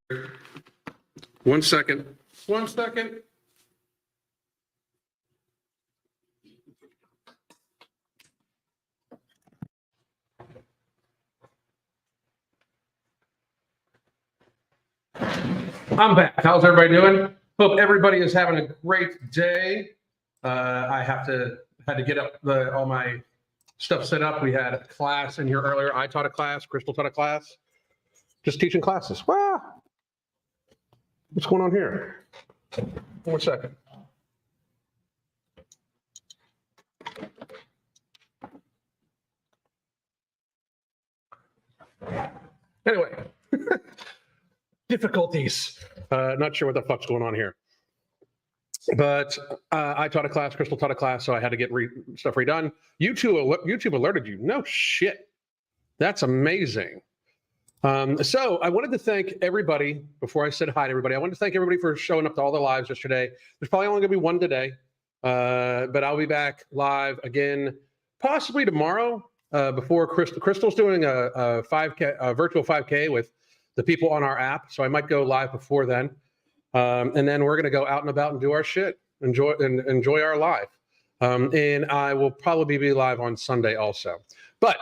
1 second. 1 second. I'm back. How's everybody doing? Hope everybody is having a great day. I had to get up all my stuff set up. We had a class in here earlier. I taught a class. Crystal taught a class. Just teaching classes. Wow. What's going on here? 1 second. Anyway, difficulties. Not sure what the fuck's going on here. But I taught a class, Crystal taught a class, so I had to get stuff redone. YouTube alerted you. No shit. That's amazing. So I wanted to thank everybody, before I said hi to everybody, I wanted to thank everybody for showing up to all the lives yesterday. There's probably only going to be one today, but I'll be back live again, possibly tomorrow, before Crystal's doing a 5K, a virtual 5K with the people on our app. So I might go live before then. And then we're going to go out and about and do our shit, enjoy our life. And I will probably be live on Sunday also. But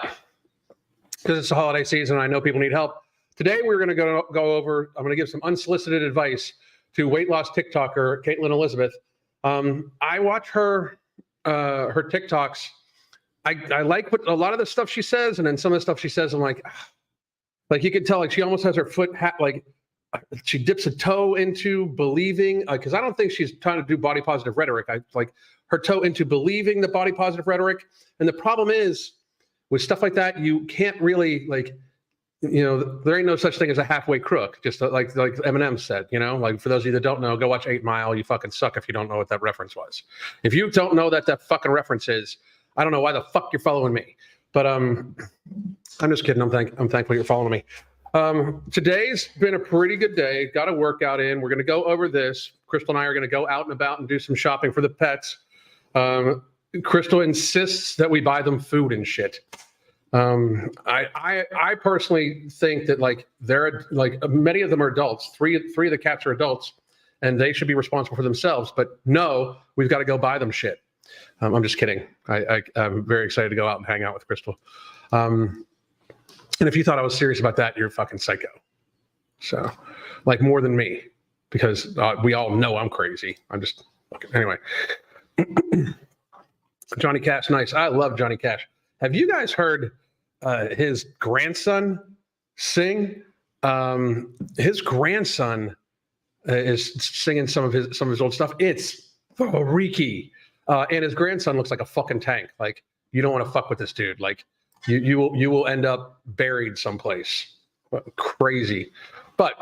because it's the holiday season, I know people need help. Today, we're going to go over, I'm going to give some unsolicited advice to weight loss TikToker, Kaitlin Elizabeth. I watch her TikToks. I like what a lot of the stuff she says, and then some of the stuff she says, I'm like you can tell, like she almost has her foot, like she dips a toe into believing, because I don't think she's trying to do body positive rhetoric. I like her toe into believing the body positive rhetoric. And the problem is, with stuff like that, you can't really, like, there ain't no such thing as a halfway crook, just like Eminem said, like for those of you that don't know, go watch 8 Mile. You fucking suck if you don't know what that reference was. If you don't know that fucking reference is, I don't know why the fuck you're following me. But I'm just kidding. I'm thankful you're following me. Today's been a pretty good day. Got a workout in. We're going to go over this. Crystal and I are going to go out and about and do some shopping for the pets. Crystal insists that we buy them food and shit. I personally think that they're many of them are adults. Three of the cats are adults, and they should be responsible for themselves. But no, we've got to go buy them shit. I'm just kidding. I'm very excited to go out and hang out with Crystal. And if you thought I was serious about that, you're fucking psycho. So, more than me, because we all know I'm crazy. I'm just anyway. Johnny Cash, nice. I love Johnny Cash. Have you guys heard his grandson sing? His grandson is singing some of his old stuff. It's freaky, and his grandson looks like a fucking tank. Like, you don't want to fuck with this dude. Like, you will end up buried someplace. Crazy, but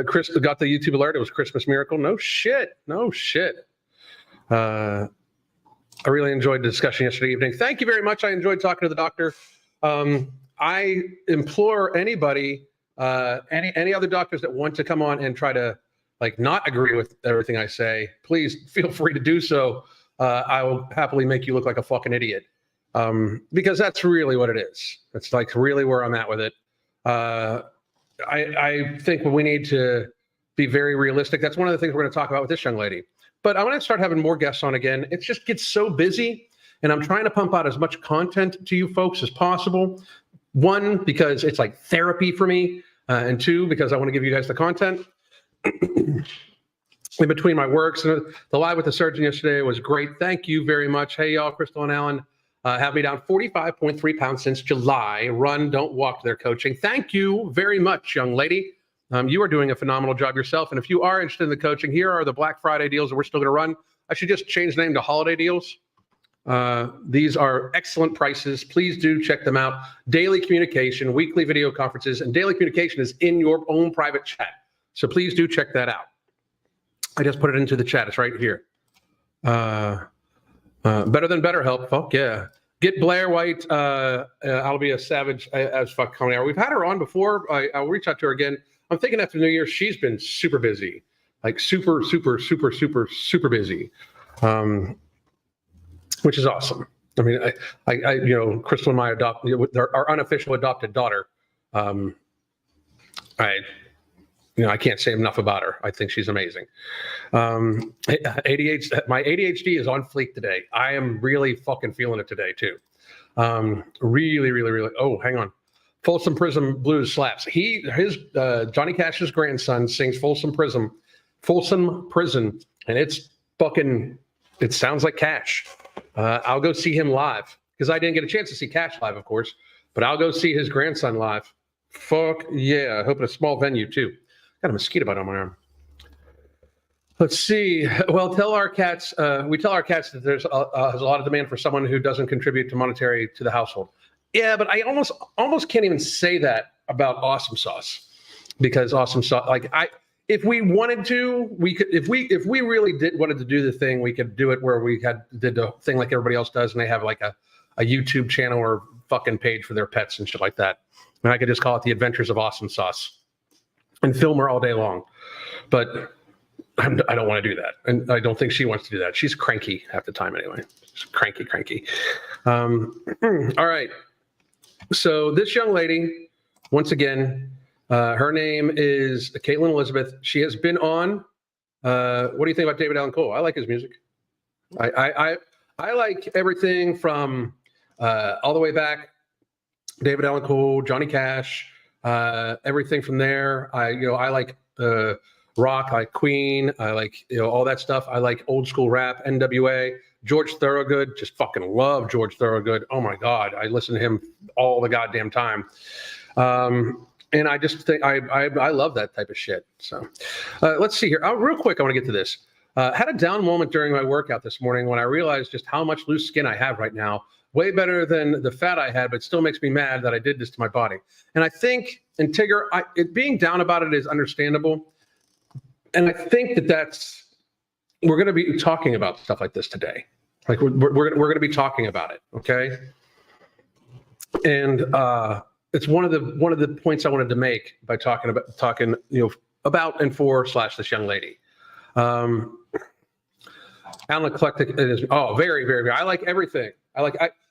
Chris got the YouTube alert. It was Christmas Miracle. No shit. I really enjoyed the discussion yesterday evening. Thank you very much. I enjoyed talking to the doctor. I implore anybody, any other doctors that want to come on and try to not agree with everything I say, please feel free to do so. I will happily make you look like a fucking idiot, because that's really what it is. That's really where I'm at with it. I think we need to be very realistic. That's one of the things we're going to talk about with this young lady. But I want to start having more guests on again. It just gets so busy, and I'm trying to pump out as much content to you folks as possible. One, because it's like therapy for me, and two, because I want to give you guys the content. In between my works, the live with the surgeon yesterday was great. Thank you very much. Hey, y'all, Crystal and Alan have me down 45.3 pounds since July. Run, don't walk their coaching. Thank you very much, young lady. You are doing a phenomenal job yourself. And if you are interested in the coaching, here are the Black Friday deals that we're still going to run. I should just change the name to holiday deals. These are excellent prices. Please do check them out. Daily communication, weekly video conferences, and daily communication is in your own private chat. So please do check that out. I just put it into the chat. It's right here. Better than BetterHelp. Fuck yeah. Get Blair White. I'll be a savage as fuck coming out. We've had her on before. I'll reach out to her again. I'm thinking after New Year, she's been super busy, super busy, which is awesome. I Crystal and my our unofficial adopted daughter I can't say enough about her. I think she's amazing. ADHD, my ADHD is on fleek today. I am really fucking feeling it today too. Really, really, really. Oh, hang on. Folsom Prison Blues slaps. Johnny Cash's grandson sings Folsom Prison, and it's fucking. It sounds like Cash. I'll go see him live because I didn't get a chance to see Cash live, of course, but I'll go see his grandson live. Fuck yeah! I hope at a small venue too. Got a mosquito bite on my arm. Let's see. Well, we tell our cats that there's a lot of demand for someone who doesn't contribute to the household. Yeah, but I almost can't even say that about Awesome Sauce, because Awesome Sauce, if we wanted to, we could. If we really wanted to do the thing, we could do it where we did the thing like everybody else does, and they have like a YouTube channel or fucking page for their pets and shit like that. And I could just call it The Adventures of Awesome Sauce and film her all day long. But I don't want to do that, and I don't think she wants to do that. She's cranky half the time anyway. She's cranky. All right. So this young lady, once again, her name is Kaitlin Elizabeth. She has been on. What do you think about David Allan Coe? I like his music. I like everything from all the way back. David Allan Coe, Johnny Cash, everything from there. I like rock, I like Queen, I like all that stuff. I like old school rap, NWA. George Thorogood, just fucking love George Thorogood. Oh my God, I listen to him all the goddamn time. And I just think I love that type of shit. So let's see here. Real quick, I want to get to this. Had a down moment during my workout this morning when I realized just how much loose skin I have right now. Way better than the fat I had, but it still makes me mad that I did this to my body. And I think, and Tigger, being down about it is understandable. And I think we're going to be talking about stuff like this today. Like we're going to be talking about it, okay? And it's one of the points I wanted to make by talking about and for / this young lady. Alan Eclectic is very, very, very. I like everything.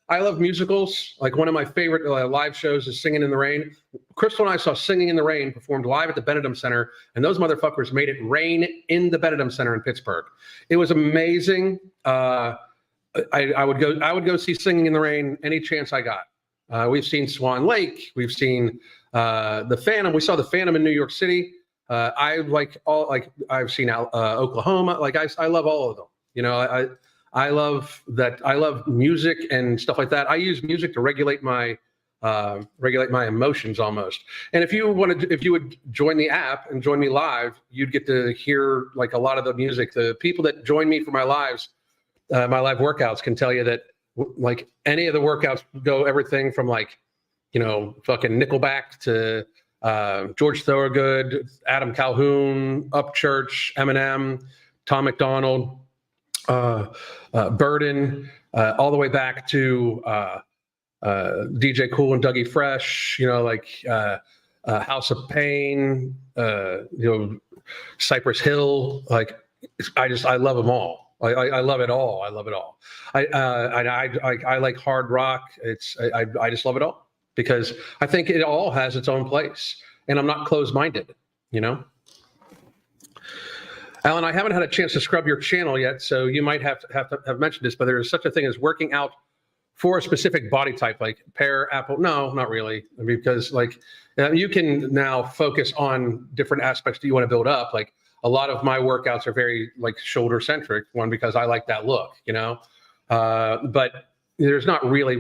I love musicals. Like one of my favorite live shows is Singing in the Rain. Crystal and I saw Singing in the Rain performed live at the Benedum Center, and those motherfuckers made it rain in the Benedum Center in Pittsburgh. It was amazing. I would go see Singing in the Rain any chance I got. We've seen Swan Lake. We've seen the Phantom. We saw the Phantom in New York City. I've seen Oklahoma. I love all of them. I love that. I love music and stuff like that. I use music to regulate my emotions almost. And if you would join the app and join me live, you'd get to hear like a lot of the music. The people that join me for my live workouts can tell you that like any of the workouts go everything from fucking Nickelback to George Thorogood, Adam Calhoun, Upchurch, Eminem, Tom McDonald, Burden, all the way back to DJ Cool and Dougie Fresh, House of Pain, Cypress Hill. I love them all. I love it all. I love it all. I like hard rock. I just love it all because I think it all has its own place, and I'm not closed-minded. Alan, I haven't had a chance to scrub your channel yet, so you might have mentioned this, but there is such a thing as working out for a specific body type, like pear, apple. No, not really, because you can now focus on different aspects that you want to build up. Like a lot of my workouts are very shoulder centric, because I like that look, but there's not really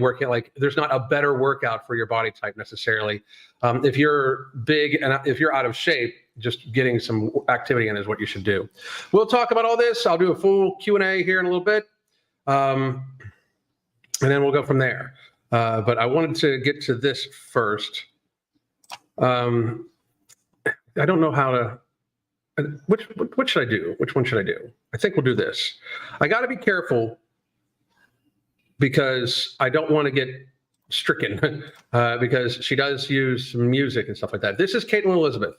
there's not a better workout for your body type necessarily. If you're big and if you're out of shape, just getting some activity in is what you should do. We'll talk about all this. I'll do a full Q&A here in a little bit. And then we'll go from there. But I wanted to get to this first. I don't know how to, what should I do? Which one should I do? I think we'll do this. I got to be careful because I don't want to get stricken because she does use some music and stuff like that. This is Kaitlin Elizabeth.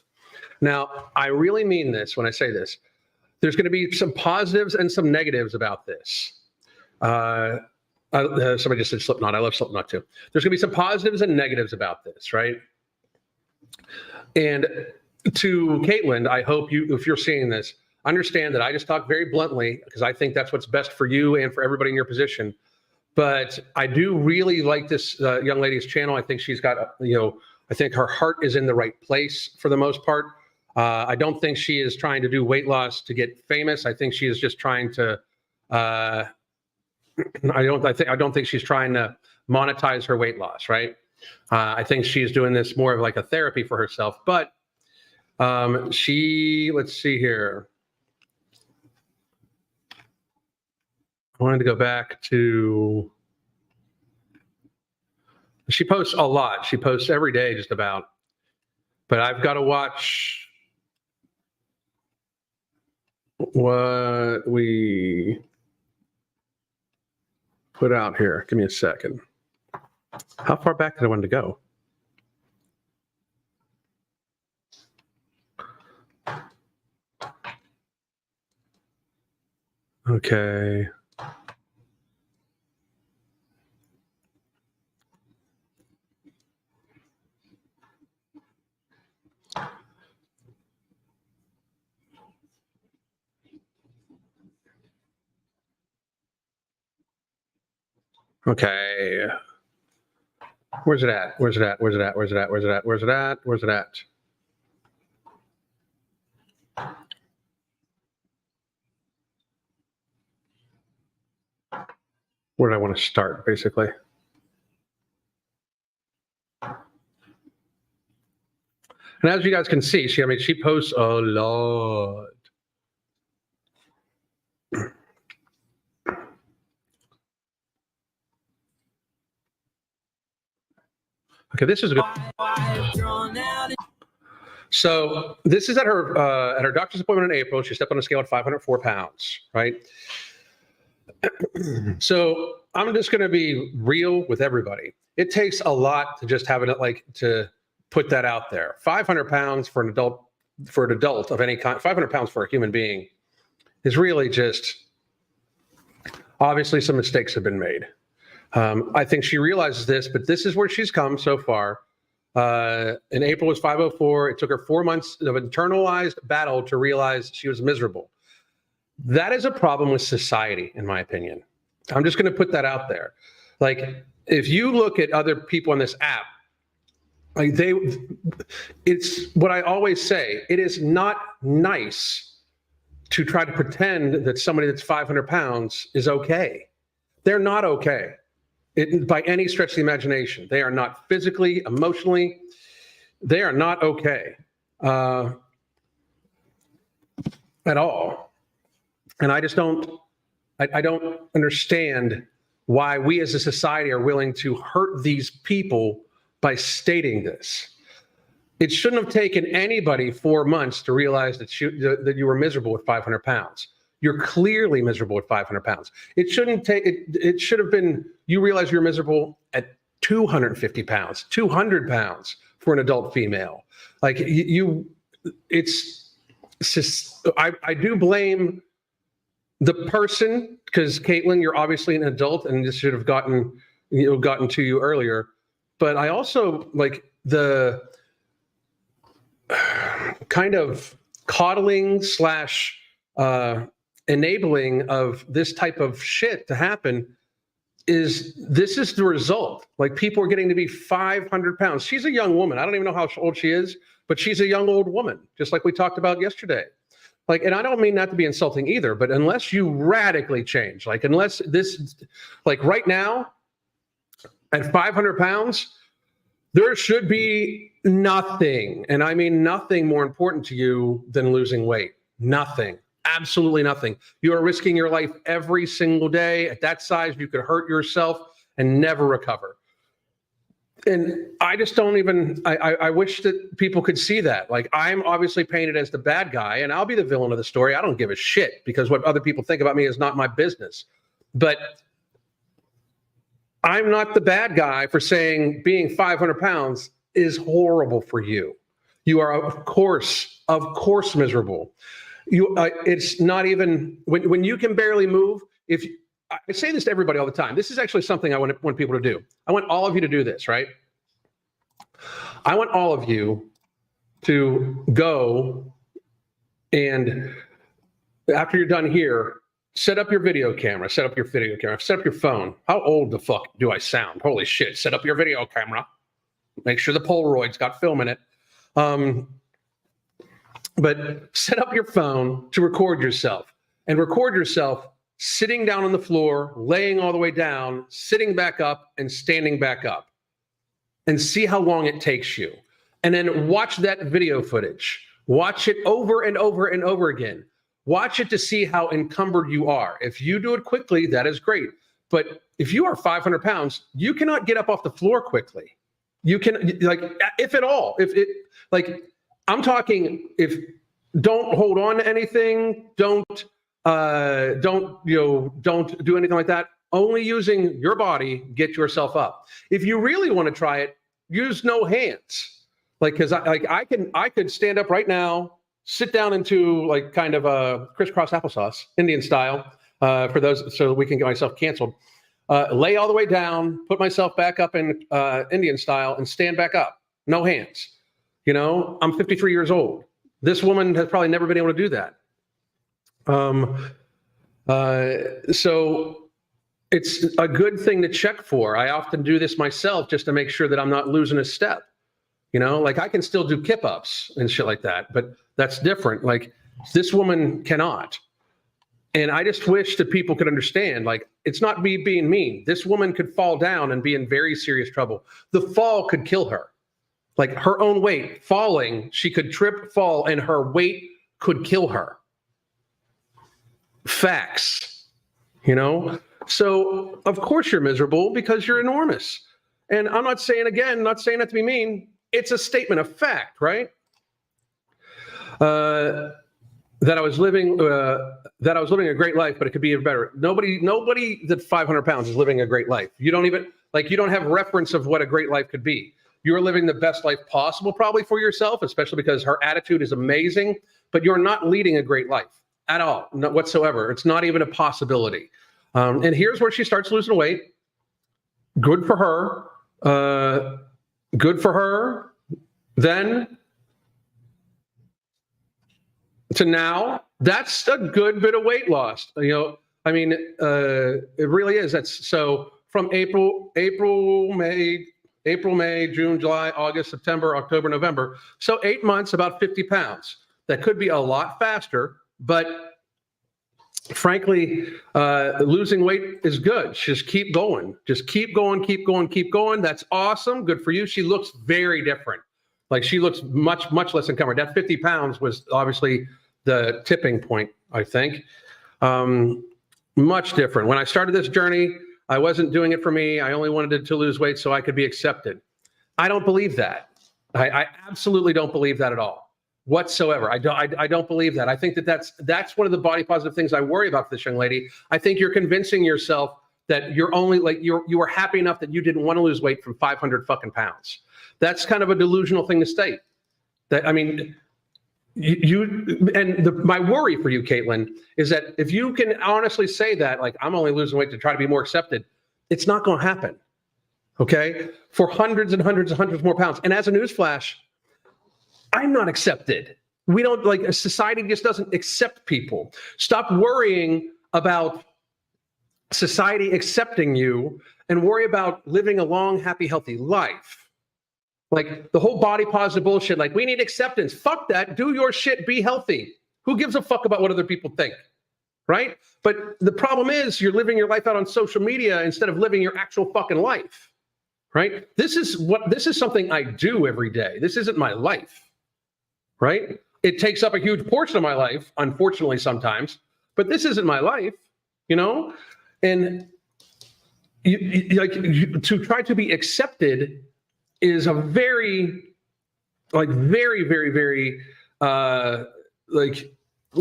Now, I really mean this when I say this. There's going to be some positives and some negatives about this. Somebody just said Slipknot. I love Slipknot too. There's going to be some positives and negatives about this, right? And to Caitlin, I hope you, if you're seeing this, understand that I just talk very bluntly because I think that's what's best for you and for everybody in your position. But I do really like this young lady's channel. I think she's got, I think her heart is in the right place for the most part. I don't think she is trying to do weight loss to get famous. I think she is just trying to. I don't think she's trying to monetize her weight loss, right? I think she's doing this more of like a therapy for herself. But let's see here. I wanted to go back to. She posts a lot. She posts every day, just about. But I've got to watch what we put out here. Give me a second. How far back did I want to go? Okay. Okay. Where's it at? Where's it at? Where's it at? Where's it at? Where's it at? Where's it at? Where's it at? Where do I want to start, basically? And as you guys can see, she posts a lot. Okay, this is good. So this is at her doctor's appointment in April. She stepped on a scale at 504 pounds, right? So I'm just going to be real with everybody. It takes a lot to just have it to put that out there. 500 pounds for an adult of any kind, 500 pounds for a human being is really just, obviously some mistakes have been made. I think she realizes this, but this is where she's come so far. In April was 504. It took her 4 months of internalized battle to realize she was miserable. That is a problem with society, in my opinion. I'm just going to put that out there. Like, if you look at other people on this app, it's what I always say. It is not nice to try to pretend that somebody that's 500 pounds is okay. They're not okay. By any stretch of the imagination. They are not physically, emotionally, they are not okay at all. And I just don't understand why we as a society are willing to hurt these people by stating this. It shouldn't have taken anybody 4 months to realize that you were miserable with 500 pounds. You're clearly miserable with 500 pounds. It should have been, you realize you're miserable at 250 pounds, 200 pounds for an adult female. Like I do blame the person, because Caitlin, you're obviously an adult and this should have gotten to you earlier. But I also like the kind of coddling / enabling of this type of shit to happen. This is the result. Like, people are getting to be 500 pounds. She's a young woman. I don't even know how old she is, but she's a young old woman, just like we talked about yesterday. Like, and I don't mean that to be insulting either, but unless you radically change, like unless this, like right now at 500 pounds, there should be nothing, and I mean nothing more important to you than losing weight. Nothing. Absolutely nothing. You are risking your life every single day. At that size, you could hurt yourself and never recover. And I just don't even, I wish that people could see that. Like, I'm obviously painted as the bad guy, and I'll be the villain of the story. I don't give a shit, because what other people think about me is not my business. But I'm not the bad guy for saying being 500 pounds is horrible for you. You are, of course miserable. It's not even when you can barely move. If I say this to everybody all the time, this is actually something I want people to do. I want all of you to do this, right? I want all of you to go and after you're done here, set up your video camera, set up your phone. How old the fuck do I sound? Holy shit, set up your video camera. Make sure the Polaroid's got film in it. But set up your phone to record yourself and record yourself sitting down on the floor, laying all the way down, sitting back up and standing back up, and see how long it takes you. And then watch that video footage. Watch it over and over and over again. Watch it to see how encumbered you are. If you do it quickly, that is great. But if you are 500 pounds, you cannot get up off the floor quickly. You can, like, if at all, if it, like, I'm talking, if don't hold on to anything, don't do anything like that. Only using your body, get yourself up. If you really want to try it, use no hands. Like, because I could stand up right now, sit down into like kind of a crisscross applesauce, Indian style, for those, so we can get myself canceled. Lay all the way down, put myself back up in Indian style, and stand back up. No hands. You know, I'm 53 years old. This woman has probably never been able to do that. So it's a good thing to check for. I often do this myself just to make sure that I'm not losing a step. You know, like I can still do kip-ups and shit like that, but that's different. Like this woman cannot. And I just wish that people could understand, like, it's not me being mean. This woman could fall down and be in very serious trouble. The fall could kill her. Like her own weight, falling, she could trip, fall, and her weight could kill her. Facts, you know? So, of course you're miserable because you're enormous. And I'm not saying, again, not saying that to be mean. It's a statement of fact, right? That I was living a great life, but it could be even better. Nobody that 500 pounds is living a great life. You don't even, like, you don't have reference of what a great life could be. You're living the best life possible probably for yourself, especially because her attitude is amazing, but you're not leading a great life at all, not whatsoever. It's not even a possibility. And here's where she starts losing weight. Good for her. Good for her. Then to now, that's a good bit of weight loss. You know, I mean, it really is. That's so from April, May, June, July, August, September, October, November. So 8 months, about 50 pounds. That could be a lot faster, but frankly, losing weight is good. Just keep going. Just keep going, keep going, keep going. That's awesome. Good for you. She looks very different. Like she looks much, much less encumbered. That 50 pounds was obviously the tipping point, I think. Much different. When I started this journey, I wasn't doing it for me. I only wanted to lose weight so I could be accepted. I don't believe that. I absolutely don't believe that at all, whatsoever. I don't believe that. I think that's one of the body positive things I worry about for this young lady. I think you're convincing yourself that you're only like you were happy enough that you didn't want to lose weight from 500 fucking pounds. That's kind of a delusional thing to state. That, I mean, my worry for you, Caitlin, is that if you can honestly say that, like, I'm only losing weight to try to be more accepted, it's not going to happen. Okay, for hundreds and hundreds and hundreds more pounds. And as a newsflash, I'm not accepted. We don't, like, society just doesn't accept people. Stop worrying about society accepting you and worry about living a long, happy, healthy life. Like the whole body positive bullshit, like we need acceptance. Fuck that. Do your shit. Be healthy. Who gives a fuck about what other people think? Right? But the problem is you're living your life out on social media instead of living your actual fucking life. Right? This is something I do every day. This isn't my life. Right? It takes up a huge portion of my life, unfortunately, sometimes, but this isn't my life, you know? And to try to be accepted is a very, very, very,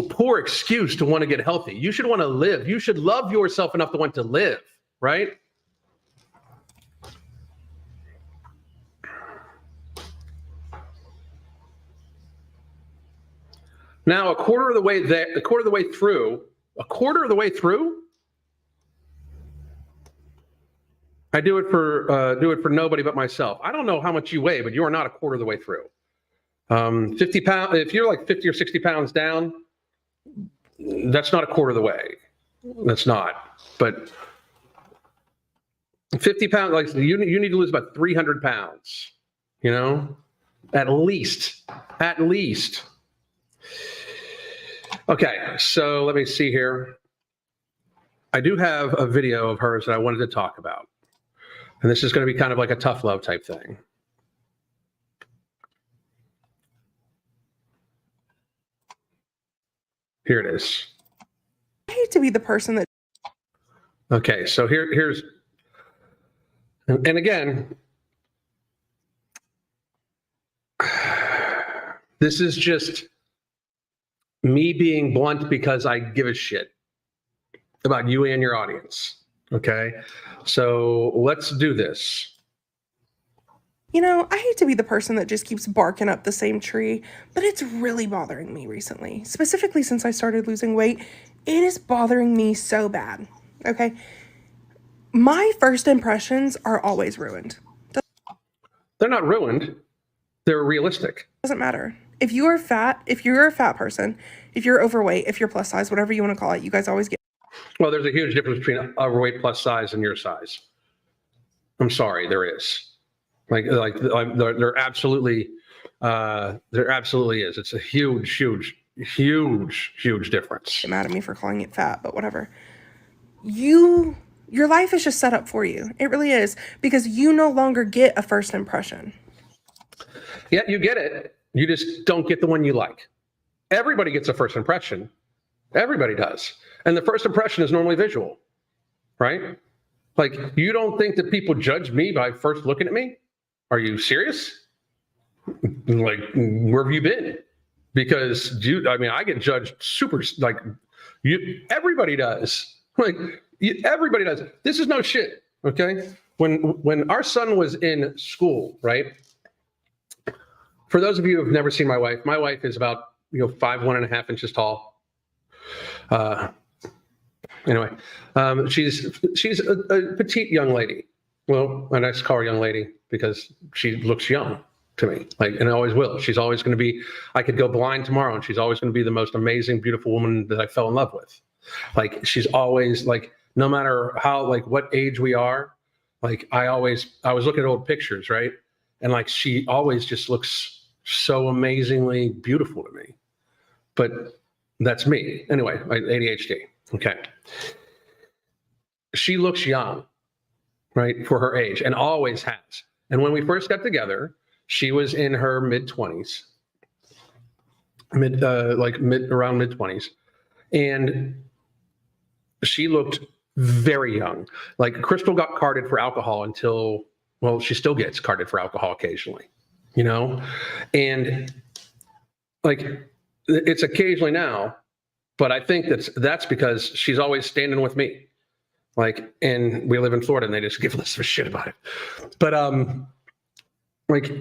poor excuse to want to get healthy. You should want to live. You should love yourself enough to want to live, right? Now, a quarter of the way through, I do it for nobody but myself. I don't know how much you weigh, but you are not a quarter of the way through. 50 pounds, if you're like 50 or 60 pounds down, that's not a quarter of the way. That's not. But 50 pounds, like you need to lose about 300 pounds, you know, at least. Okay, so let me see here. I do have a video of hers that I wanted to talk about. And this is going to be kind of like a tough love type thing. Here it is. I hate to be the person that... Okay, so here's... And again, this is just me being blunt because I give a shit about you and your audience. Okay, so let's do this. You know, I hate to be the person that just keeps barking up the same tree, but it's really bothering me recently. Specifically since I started losing weight, it is bothering me so bad, okay? My first impressions are always ruined. They're not ruined. They're realistic. Doesn't matter. If you're a fat person, if you're overweight, if you're plus size, whatever you want to call it, you guys always get... Well, there's a huge difference between overweight plus size and your size. I'm sorry, there is. Like there absolutely is. It's a huge difference. Get mad at me for calling it fat, but whatever. Your life is just set up for you. It really is, because you no longer get a first impression. Yeah, you get it. You just don't get the one you like. Everybody gets a first impression. Everybody does. And the first impression is normally visual, right? Like, you don't think that people judge me by first looking at me? Are you serious? Like, where have you been? Because I get judged super, like, everybody does. Like, everybody does. This is no shit, okay? When our son was in school, right? For those of you who have never seen my wife is about 5'1.5" inches tall. Anyway, she's a petite young lady. Well, and I just call her young lady because she looks young to me, and always will. She's always going to be. I could go blind tomorrow, and she's always going to be the most amazing, beautiful woman that I fell in love with. Like, she's always, like, no matter how, like, what age we are. Like, I was looking at old pictures, right, and like, she always just looks so amazingly beautiful to me. But that's me. Anyway, ADHD. Okay. She looks young, right, for her age, and always has. And when we first got together, she was in her mid-20s, around mid-20s. And she looked very young. Like, Crystal got carded for alcohol until, well, she still gets carded for alcohol occasionally, And, like, it's occasionally now, but I think that's because she's always standing with me. Like, and we live in Florida, and they just give us a shit about it. But like,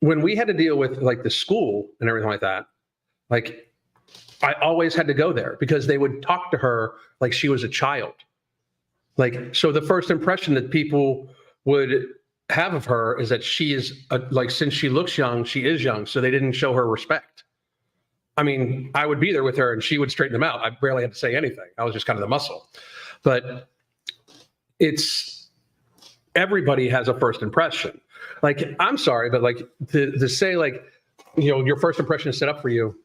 when we had to deal with, like, the school and everything like that, like, I always had to go there because they would talk to her like she was a child. Like, so the first impression that people would have of her is that she is since she looks young, she is young. So they didn't show her respect. I mean, I would be there with her and she would straighten them out. I barely had to say anything. I was just kind of the muscle. But everybody has a first impression. Like, I'm sorry, but like to say, like, your first impression is set up for you.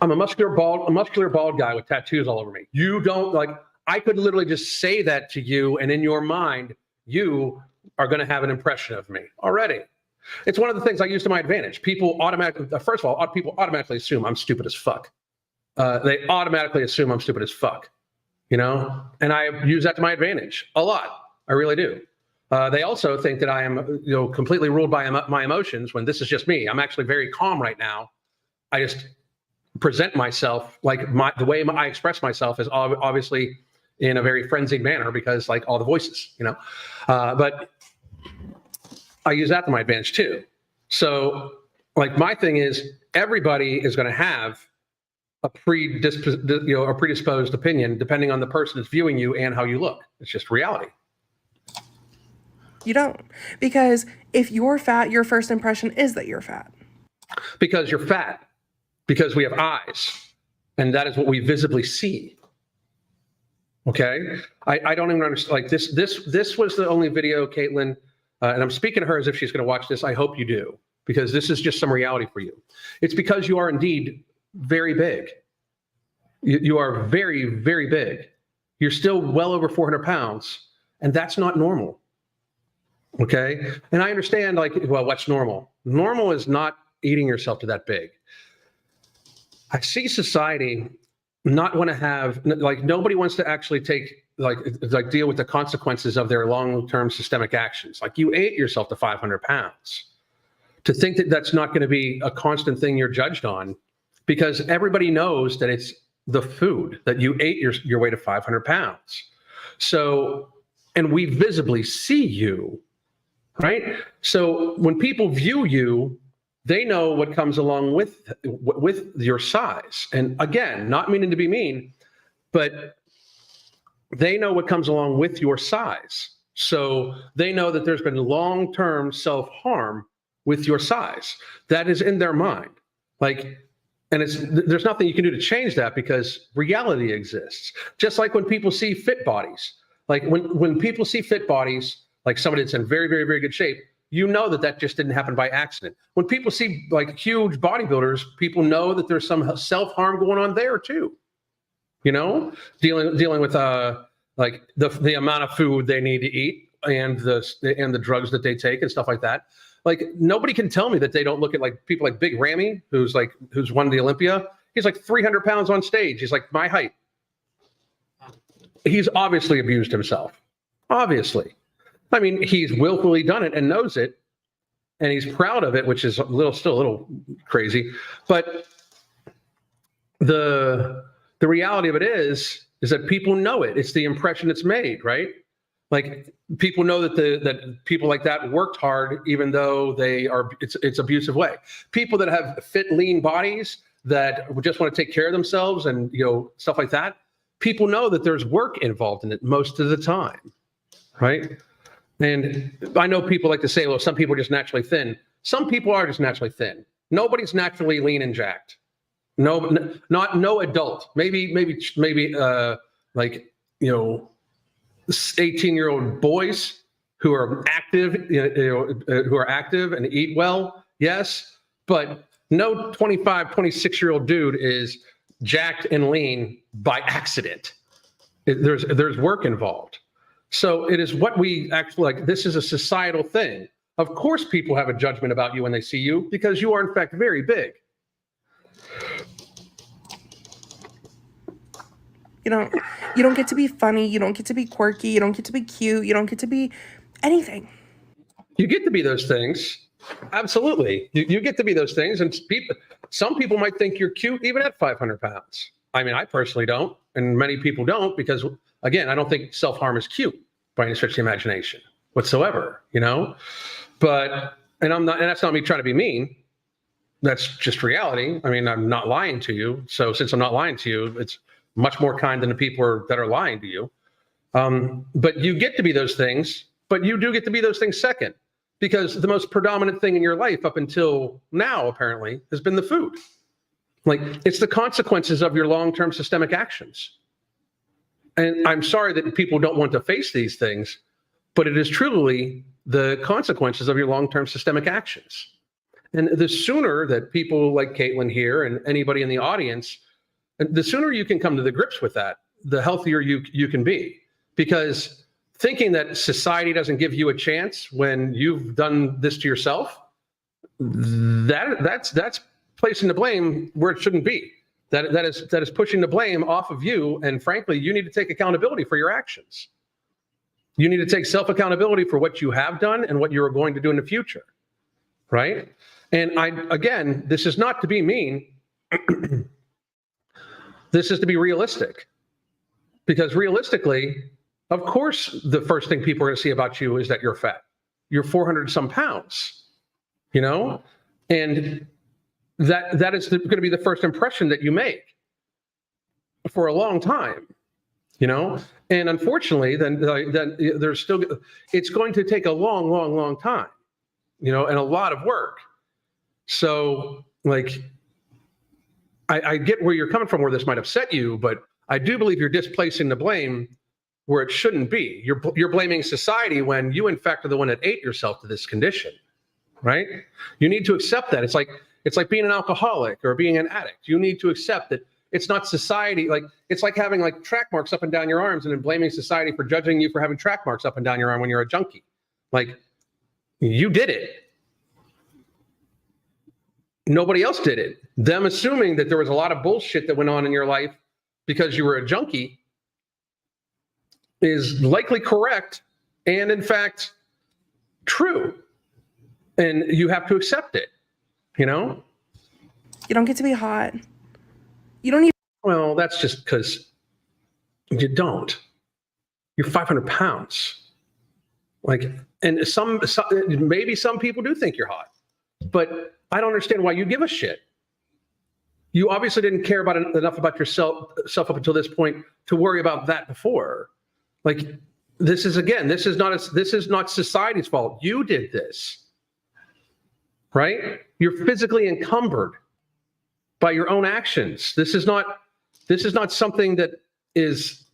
I'm a muscular bald guy with tattoos all over me. You don't, like, I could literally just say that to you, and in your mind, you are going to have an impression of me already. It's one of the things I use to my advantage. People automatically assume I'm stupid as fuck. They automatically assume I'm stupid as fuck, and I use that to my advantage a lot. I really do. They also think that I am, completely ruled by my emotions when this is just me. I'm actually very calm right now. I just present myself like the way I express myself is obviously in a very frenzied manner because, like, all the voices, but I use that to my advantage too. So, like, my thing is, everybody is going to have a predisposed opinion depending on the person that's viewing you and how you look. It's just reality. You don't. Because if you're fat, your first impression is that you're fat. because you're fat, because we have eyes, and that is what we visibly see. Okay, I don't even understand. Like this was the only video, Caitlin, and I'm speaking to her as if she's going to watch this. I hope you do, because this is just some reality for you. It's because you are indeed very big. You are very, very big. You're still well over 400 pounds, and that's not normal. Okay, and I understand. Like, well, what's normal? Normal is not eating yourself to that big. I see society not want to have, like, nobody wants to actually take, like deal with the consequences of their long-term systemic actions. Like, you ate yourself to 500 pounds. To think that that's not going to be a constant thing you're judged on, because everybody knows that it's the food that you ate your way to 500 pounds. So, and we visibly see you, right? So when people view you, they know what comes along with your size. And again, not meaning to be mean, but they know what comes along with your size. So they know that there's been long-term self-harm with your size. That is in their mind. Like, and there's nothing you can do to change that, because reality exists. Just like when people see fit bodies, like when people see fit bodies, like somebody that's in very, very, very good shape, you know that just didn't happen by accident. When people see like huge bodybuilders, people know that there's some self-harm going on there too. You know, dealing with like the amount of food they need to eat and the drugs that they take and stuff like that. Like, nobody can tell me that they don't look at like people like Big Ramy, who's won the Olympia. He's like 300 pounds on stage. He's like my height. He's obviously abused himself. Obviously. I mean, he's willfully done it and knows it, and he's proud of it, which is still a little crazy. But the reality of it is that people know it. It's the impression it's made, right? Like, people know that people like that worked hard, even though it's abusive way. People that have fit, lean bodies that just want to take care of themselves and, you know, stuff like that. People know that there's work involved in it most of the time, right? And I know people like to say, well, some people are just naturally thin. Some people are just naturally thin. Nobody's naturally lean and jacked. No adult. Maybe like, you know, 18-year-old boys who are active, who are active and eat well. Yes, but no 25, 26-year-old dude is jacked and lean by accident. There's work involved. So it is what we actually like. This is a societal thing. Of course, people have a judgment about you when they see you, because you are in fact very big. You don't get to be funny. You don't get to be quirky. You don't get to be cute. You don't get to be anything. You get to be those things. Absolutely. You get to be those things. And some people might think you're cute even at 500 pounds. I mean, I personally don't. And many people don't, because, again, I don't think self-harm is cute by any stretch of the imagination whatsoever, you know? But, and that's not me trying to be mean. That's just reality. I mean, I'm not lying to you. So since I'm not lying to you, it's much more kind than the people that are lying to you. But you get to be those things, but you do get to be those things second, because the most predominant thing in your life up until now, apparently, has been the food. Like, it's the consequences of your long-term systemic actions. And I'm sorry that people don't want to face these things, but it is truly the consequences of your long-term systemic actions. And the sooner that people like Caitlin here and anybody in the audience, the sooner you can come to the grips with that, the healthier you can be. Because thinking that society doesn't give you a chance when you've done this to yourself, that's placing the blame where it shouldn't be. That is pushing the blame off of you. And frankly, you need to take accountability for your actions. You need to take self-accountability for what you have done and what you are going to do in the future, right? And again, this is not to be mean. This is to be realistic. Because realistically, of course, the first thing people are going to see about you is that you're fat. You're 400 some pounds, you know? And that is going to be the first impression that you make for a long time, you know? And unfortunately, then there's still, it's going to take a long, long, long time, you know, and a lot of work. So, like, I get where you're coming from, where this might upset you, but I do believe you're displacing the blame where it shouldn't be. You're blaming society when you, in fact, are the one that ate yourself to this condition, right? You need to accept that. It's like being an alcoholic or being an addict. You need to accept that it's not society. Like, it's like having like track marks up and down your arms and then blaming society for judging you for having track marks up and down your arm when you're a junkie. Like, you did it. Nobody else did it. Them assuming that there was a lot of bullshit that went on in your life because you were a junkie is likely correct and, in fact, true. And you have to accept it, you know? You don't get to be hot. You don't even. Well, that's just because you don't. You're 500 pounds. Like, and some maybe some people do think you're hot, but I don't understand why you give a shit. You obviously didn't care about enough about yourself up until this point to worry about that before. Like, this is not society's fault. You did this, right? You're physically encumbered by your own actions. This is not something that is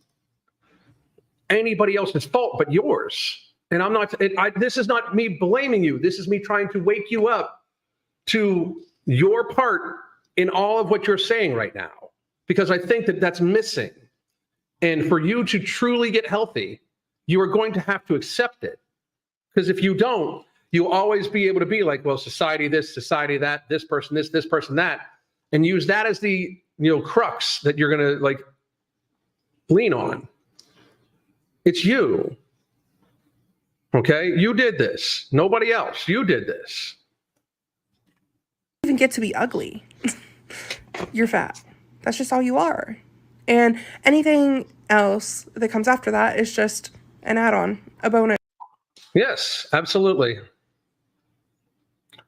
anybody else's fault but yours. And this is not me blaming you. This is me trying to wake you up to your part in all of what you're saying right now, because I think that that's missing. And for you to truly get healthy, you are going to have to accept it. Because if you don't, you'll always be able to be like, well, society this, society that, this person this person that, and use that as the crux that you're going to like lean on. It's you. Okay? You did this. Nobody else. You did this. Even get to be ugly. You're fat. That's just all you are. And anything else that comes after that is just an add-on, a bonus. Yes, absolutely.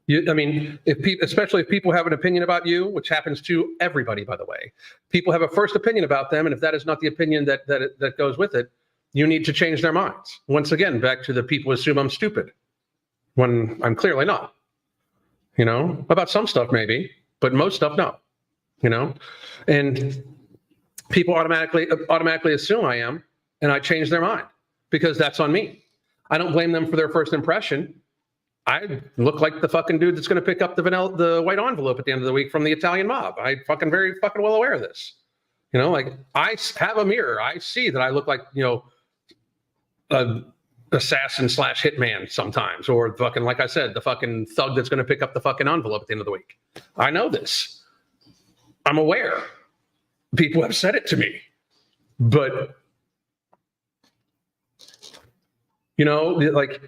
Especially if people have an opinion about you, which happens to everybody, by the way. People have a first opinion about them, and if that is not the opinion that goes with it, you need to change their minds. Once again, back to the people assume I'm stupid, when I'm clearly not. About some stuff maybe, but most stuff no. And people automatically assume I am, and I change their mind because that's on me. I don't blame them for their first impression. I look like the fucking dude that's going to pick up the white envelope at the end of the week from the Italian mob. I'm very fucking well aware of this. Like, I have a mirror. I see that I look like, a assassin / hitman sometimes, or fucking, like I said, the fucking thug that's going to pick up the fucking envelope at the end of the week. I know this. I'm aware. People have said it to me, but like,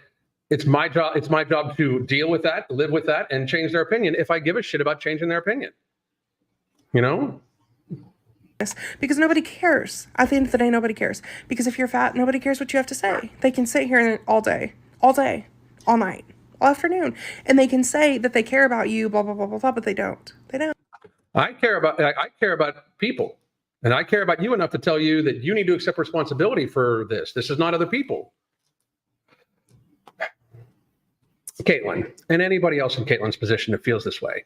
it's my job. It's my job to deal with that, live with that, and change their opinion if I give a shit about changing their opinion. Because nobody cares. At the end of the day, nobody cares. Because if you're fat, nobody cares what you have to say. They can sit here all day, all night, all afternoon, and they can say that they care about you, blah blah blah blah blah, but they don't. They don't. I care about people, and I care about you enough to tell you that you need to accept responsibility for this. This is not other people. Caitlyn, and anybody else in Caitlyn's position that feels this way,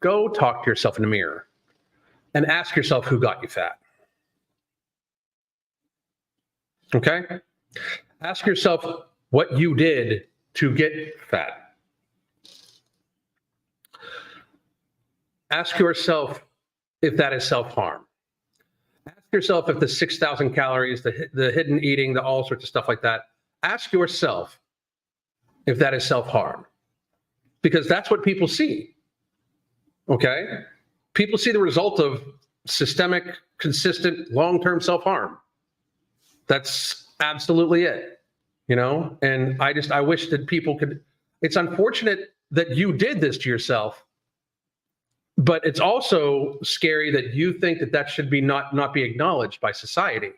go talk to yourself in the mirror and ask yourself who got you fat. Okay? Ask yourself what you did to get fat. Ask yourself if that is self-harm. Ask yourself if the 6,000 calories, the hidden eating, the all sorts of stuff like that, ask yourself if that is self-harm. Because that's what people see. Okay? People see the result of systemic, consistent, long-term self-harm. That's absolutely it. And I wish that people could. It's unfortunate that you did this to yourself, but it's also scary that you think that should be not be acknowledged by society.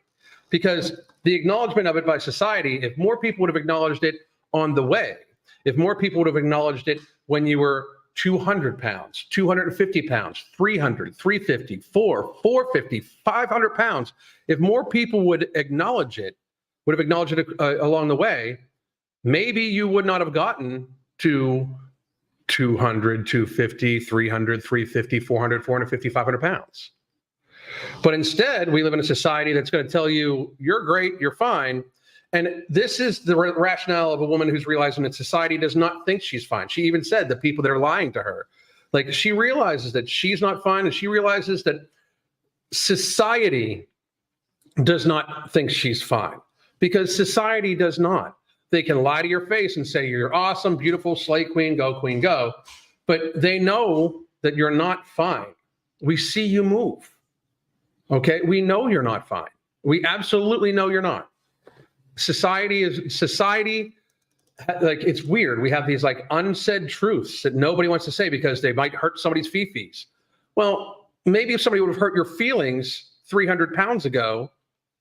Because the acknowledgement of it by society, if more people would have acknowledged it on the way, if more people would have acknowledged it when you were 200 pounds, 250 pounds, 300, 350, 450, 500 pounds, if more people would have acknowledged it along the way, maybe you would not have gotten to 200, 250, 300, 350, 400, 450, 500 pounds. But instead, we live in a society that's going to tell you, you're great, you're fine. And this is the rationale of a woman who's realizing that society does not think she's fine. She even said the people that are lying to her, like, she realizes that she's not fine, and she realizes that society does not think she's fine, because society does not. They can lie to your face and say you're awesome, beautiful, slay queen, go, but they know that you're not fine. We see you move. Okay, we know you're not fine. We absolutely know you're not. Society, like, it's weird. We have these like unsaid truths that nobody wants to say because they might hurt somebody's fifis. Well, maybe if somebody would have hurt your feelings 300 pounds ago,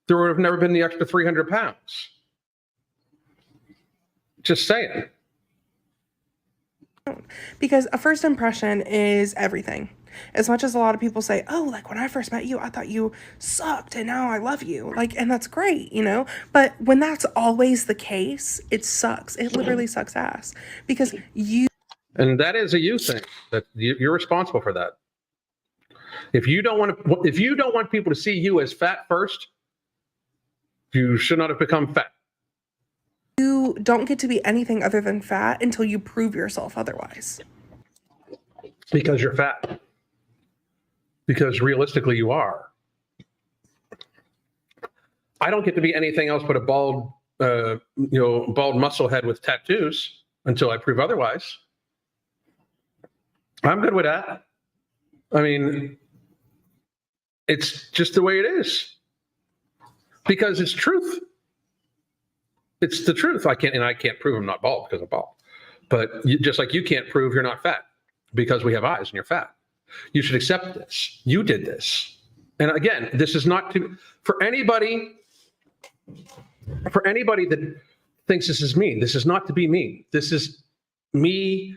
there would have never been the extra 300 pounds. Just saying. Because a first impression is everything. As much as a lot of people say, oh, like, when I first met you, I thought you sucked and now I love you. Like, and that's great, you know? But when that's always the case, it sucks. It literally sucks ass. Because you... And that is a you thing. That you're responsible for that. If you don't want people to see you as fat first, you should not have become fat. You don't get to be anything other than fat until you prove yourself otherwise. Because you're fat. Because realistically you are. I don't get to be anything else but a bald muscle head with tattoos until I prove otherwise. I'm good with that. I mean, it's just the way it is. Because it's truth. It's the truth. I can't prove I'm not bald because I'm bald. But just like you can't prove you're not fat because we have eyes and you're fat. You should accept this. You did this. And again, this is not for anybody that thinks this is mean. This is not to be mean. This is me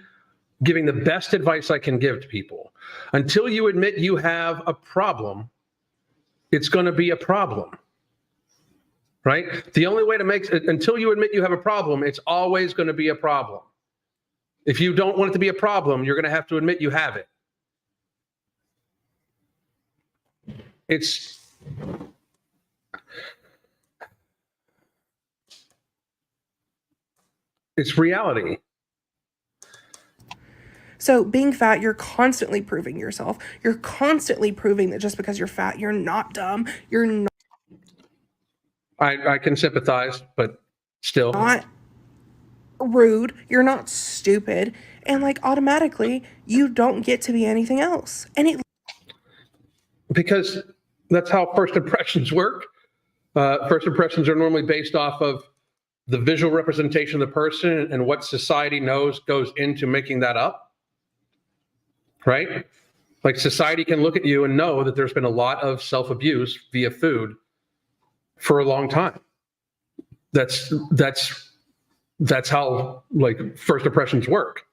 giving the best advice I can give to people. Until you admit you have a problem, it's going to be a problem. Right? The only way to until you admit you have a problem, it's always going to be a problem. If you don't want it to be a problem, you're going to have to admit you have it. It's reality. So being fat, you're constantly proving yourself. You're constantly proving that just because you're fat, you're not dumb. You're not. I can sympathize, but still. Not rude. You're not stupid. And like automatically, you don't get to be anything else. And because that's how first impressions work. First impressions are normally based off of the visual representation of the person and what society knows goes into making that up. Right? Like, society can look at you and know that there's been a lot of self-abuse via food for a long time. That's how, like, first impressions work.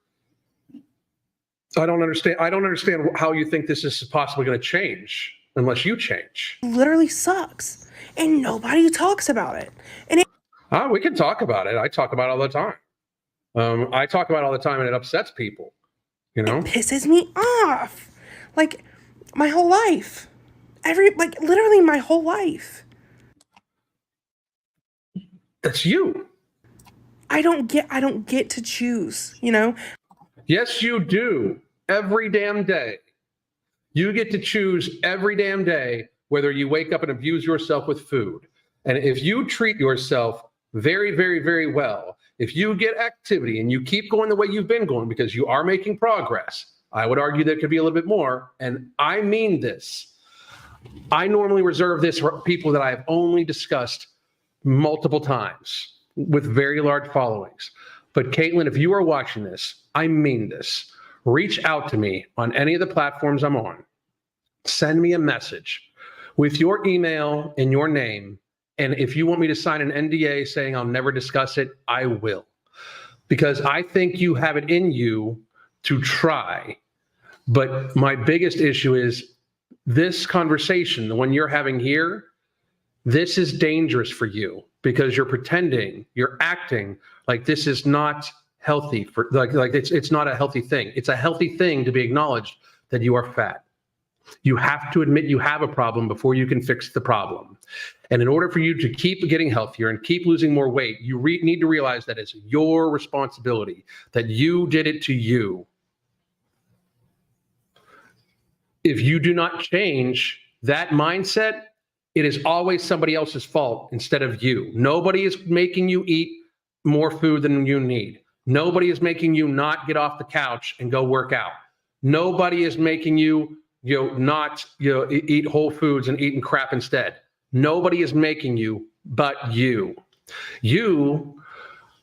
I don't understand how you think this is possibly going to change unless you change. Literally sucks, and nobody talks about it. And we can talk about it. I talk about it all the time. I talk about it all the time, and it upsets people. You know, it pisses me off. Like, my whole life, literally my whole life. That's you. I don't get to choose, you know? Yes, you do. Every damn day. You get to choose every damn day whether you wake up and abuse yourself with food. And if you treat yourself very, very, very well, if you get activity and you keep going the way you've been going, because you are making progress, I would argue there could be a little bit more. And I mean this. I normally reserve this for people that I have only discussed multiple times with very large followings. But Caitlin, if you are watching this, I mean this. Reach out to me on any of the platforms I'm on. Send me a message with your email and your name. And if you want me to sign an NDA saying I'll never discuss it, I will. Because I think you have it in you to try. But my biggest issue is this conversation, the one you're having here, this is dangerous for you because you're pretending, you're acting like this is not healthy for like it's not a healthy thing. It's a healthy thing to be acknowledged that you are fat. You have to admit you have a problem before you can fix the problem. And in order for you to keep getting healthier and keep losing more weight, you need to realize that it's your responsibility, that you did it to you. If you do not change that mindset, it is always somebody else's fault instead of you. Nobody is making you eat more food than you need. Nobody is making you not get off the couch and go work out. Nobody is making you, not, eat whole foods and eating crap instead. Nobody is making you but you. You,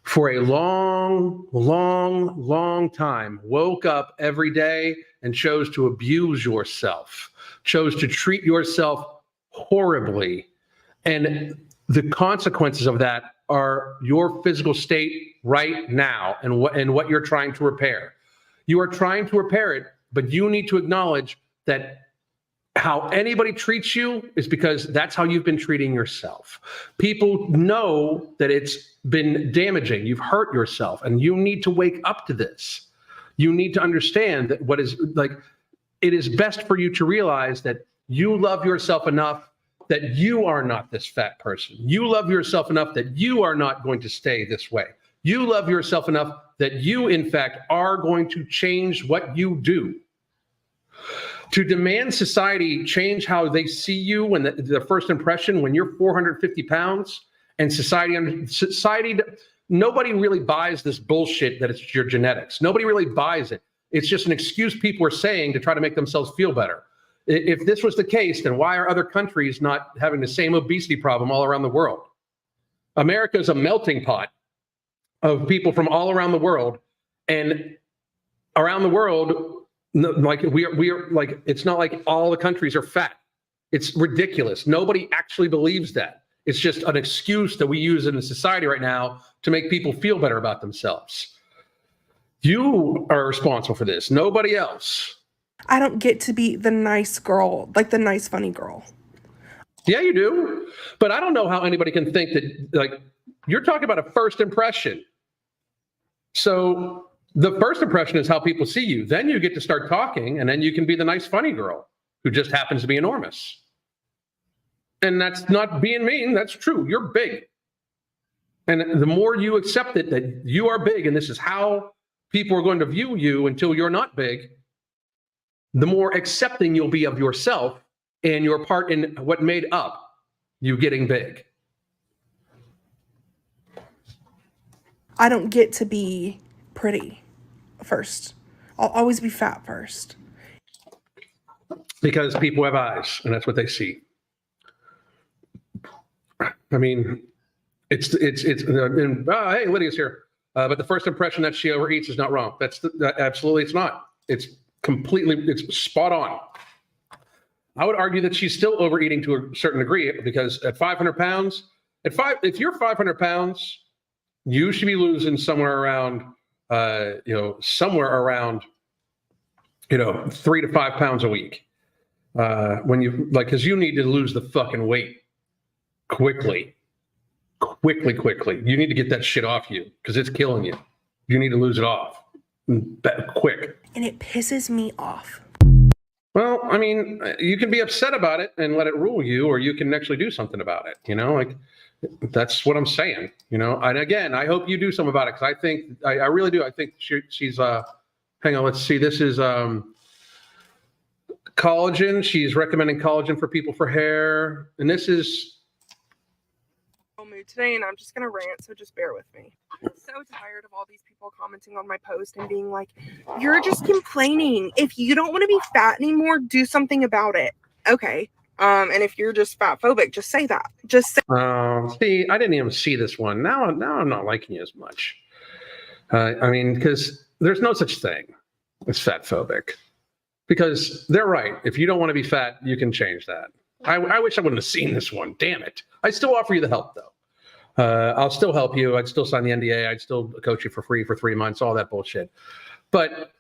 for a long, long, long time, woke up every day and chose to abuse yourself, chose to treat yourself horribly. And the consequences of that are your physical state right now and what you're trying to repair. You are trying to repair it, but you need to acknowledge that how anybody treats you is because that's how you've been treating yourself. People know that it's been damaging. You've hurt yourself, and you need to wake up to this. You need to understand that it is best for you to realize that you love yourself enough that you are not this fat person. You love yourself enough that you are not going to stay this way. You love yourself enough that you, in fact, are going to change what you do. To demand society change how they see you and the first impression when you're 450 pounds and society, nobody really buys this bullshit that it's your genetics. Nobody really buys it. It's just an excuse people are saying to try to make themselves feel better. If this was the case, then why are other countries not having the same obesity problem all around the world? America is a melting pot of people from all around the world, and around the world, we are like, it's not like all the countries are fat. It's ridiculous. Nobody actually believes that. It's just an excuse that we use in the society right now to make people feel better about themselves. You are responsible for this, nobody else. I don't get to be the nice girl, like the nice, funny girl. Yeah, you do. But I don't know how anybody can think that, you're talking about a first impression. So the first impression is how people see you. Then you get to start talking, and then you can be the nice, funny girl who just happens to be enormous. And that's not being mean. That's true. You're big. And the more you accept it, that you are big, and this is how people are going to view you until you're not big, the more accepting you'll be of yourself and your part in what made up you getting big. I don't get to be pretty first. I'll always be fat first. Because people have eyes, and that's what they see. I mean, hey, Lydia's here. But the first impression that she overeats is not wrong. Absolutely, it's not. It's spot on. I would argue that she's still overeating to a certain degree, because at 500 pounds, if you're 500 pounds, you should be losing somewhere around 3 to 5 pounds a week. Because you need to lose the fucking weight quickly. You need to get that shit off you, because it's killing you. You need to lose it off quick. And it pisses me off. Well, I mean, you can be upset about it and let it rule you, or you can actually do something about it. That's what I'm saying. And again, I hope you do something about it, because I really do. I think she's hang on, let's see. This is collagen. She's recommending collagen for people for hair, and this is mood today, and I'm just gonna rant, so just bear with me. I'm so tired of all these people commenting on my post and being like, you're just complaining. If you don't want to be fat anymore, do something about it. Okay. And if you're just fat phobic, just say that. Just say. See, I didn't even see this one. Now I'm not liking you as much. Because there's no such thing as fat phobic. Because they're right. If you don't want to be fat, you can change that. I wish I wouldn't have seen this one. Damn it. I still offer you the help, though. I'll still help you. I'd still sign the NDA. I'd still coach you for free for 3 months, all that bullshit. But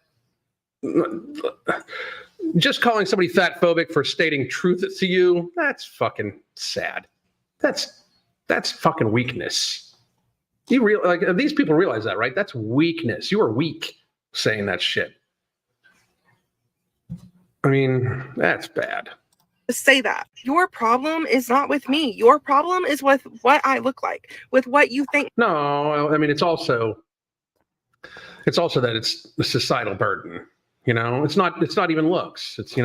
just calling somebody fat phobic for stating truth to you, that's fucking sad. That's fucking weakness. These people realize that, right? That's weakness. You are weak saying that shit. I mean, that's bad. Say that. Your problem is not with me. Your problem is with what I look like, with what you think. No, I mean, it's also that it's a societal burden. It's not even looks. It's,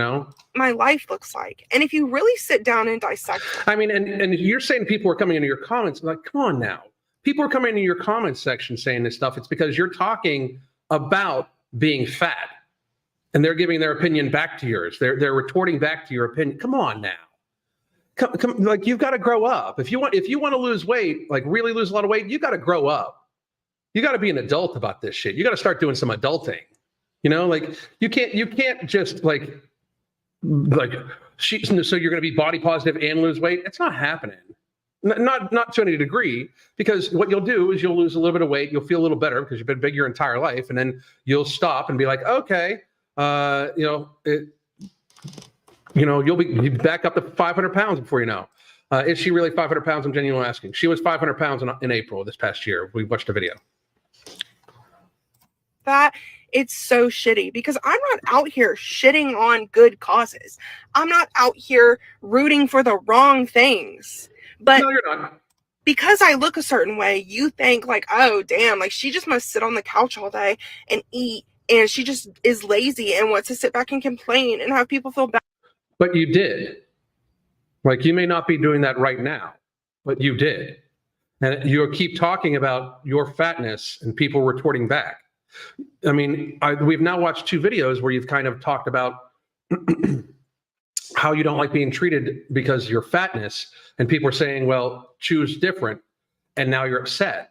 my life looks like. And if you really sit down and dissect, I mean, and you're saying people are coming into your comments, like, come on now. People are coming into your comments section saying this stuff. It's because you're talking about being fat, and they're giving their opinion back to yours. They're retorting back to your opinion. Come on now. Come, like, you've got to grow up. If you want to lose weight, like really lose a lot of weight, you got to grow up. You got to be an adult about this shit. You got to start doing some adulting. Like you can't just so you're going to be body positive and lose weight. It's not happening. Not to any degree, because what you'll do is you'll lose a little bit of weight. You'll feel a little better because you've been big your entire life, and then you'll stop and be like, okay, you'll be back up to 500 pounds before you know. Is she really 500 pounds? I'm genuinely asking. She was 500 pounds in April this past year. We watched a video. That it's so shitty, because I'm not out here shitting on good causes. I'm not out here rooting for the wrong things. But no, you're not. Because I look a certain way, you think like, oh, damn, like she just must sit on the couch all day and eat, and she just is lazy and wants to sit back and complain and have people feel bad. But you did. Like, you may not be doing that right now, but you did. And you keep talking about your fatness and people retorting back. I mean, we've now watched 2 videos where you've kind of talked about how you don't like being treated because of your fatness, and people are saying, well, choose different, and now you're upset.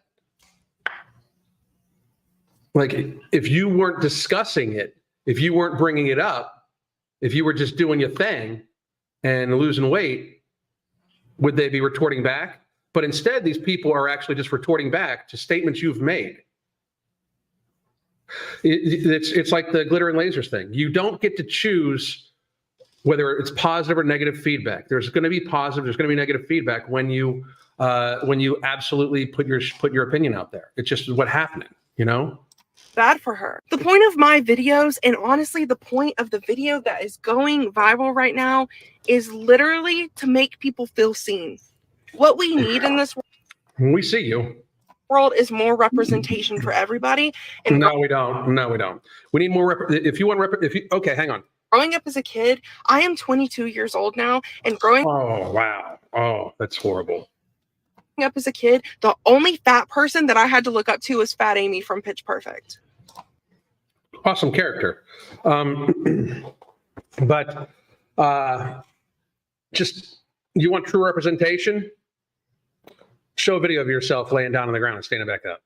Like, if you weren't discussing it, if you weren't bringing it up, if you were just doing your thing and losing weight, would they be retorting back? But instead, these people are actually just retorting back to statements you've made. It's like the glitter and lasers thing. You don't get to choose whether it's positive or negative feedback. There's going to be positive, there's going to be negative feedback when you absolutely put your opinion out there. It's just what's happening, Bad for her. The point of my videos, and honestly, the point of the video that is going viral right now, is literally to make people feel seen. What we need in this we see you. World is more representation for everybody. And no, we don't. No, we don't. We need more. Okay, hang on. Growing up as a kid, I am 22 years old now, and growing. Oh wow! Oh, that's horrible. Up as a kid, the only fat person that I had to look up to was Fat Amy from Pitch Perfect. Awesome character, but just, you want true representation? Show a video of yourself laying down on the ground and standing back up.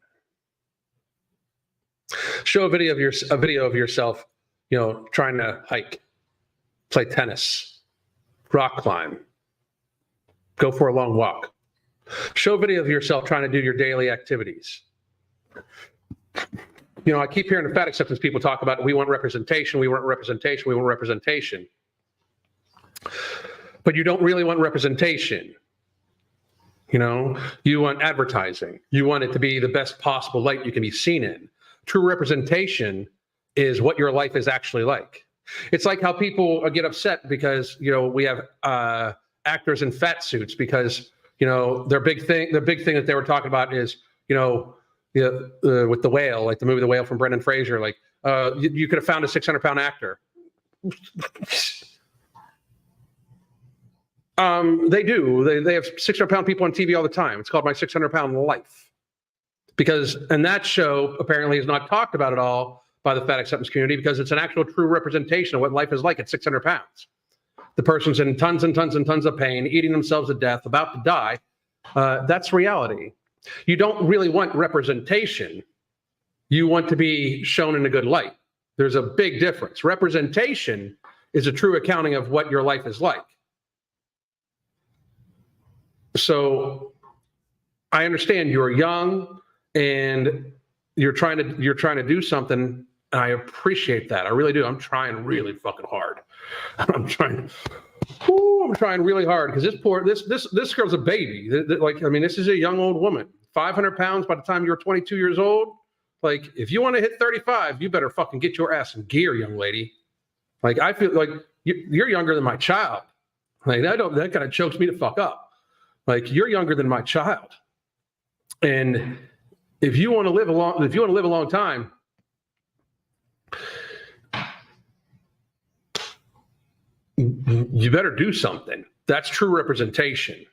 Show a video of yourself, trying to hike, play tennis, rock climb, go for a long walk. Show a video of yourself trying to do your daily activities. I keep hearing the fat acceptance people talk about, we want representation, we want representation, we want representation. But you don't really want representation. You want advertising. You want it to be the best possible light you can be seen in. True representation is what your life is actually like. It's like how people get upset because, we have actors in fat suits because, their big thing that they were talking about is, with The Whale, like the movie The Whale from Brendan Fraser, like you could have found a 600-pound actor. They do. They have 600-pound people on TV all the time. It's called My 600-Pound Life. And that show apparently is not talked about at all by the fat acceptance community, because it's an actual true representation of what life is like at 600 pounds. The person's in tons and tons and tons of pain, eating themselves to death, about to die. That's reality. You don't really want representation. You want to be shown in a good light. There's a big difference. Representation is a true accounting of what your life is like. So I understand you're young and you're trying to do something, and I appreciate that. I really do. I'm trying really fucking hard. I'm trying really hard, because this girl's a baby. This is a young old woman, 500 pounds by the time you're 22 years old. Like, if you want to hit 35, you better fucking get your ass in gear, young lady. Like, I feel like you're younger than my child. Like, that kind of chokes me to fuck up. Like, you're younger than my child. And if you want to live a long time, you better do something. That's true representation.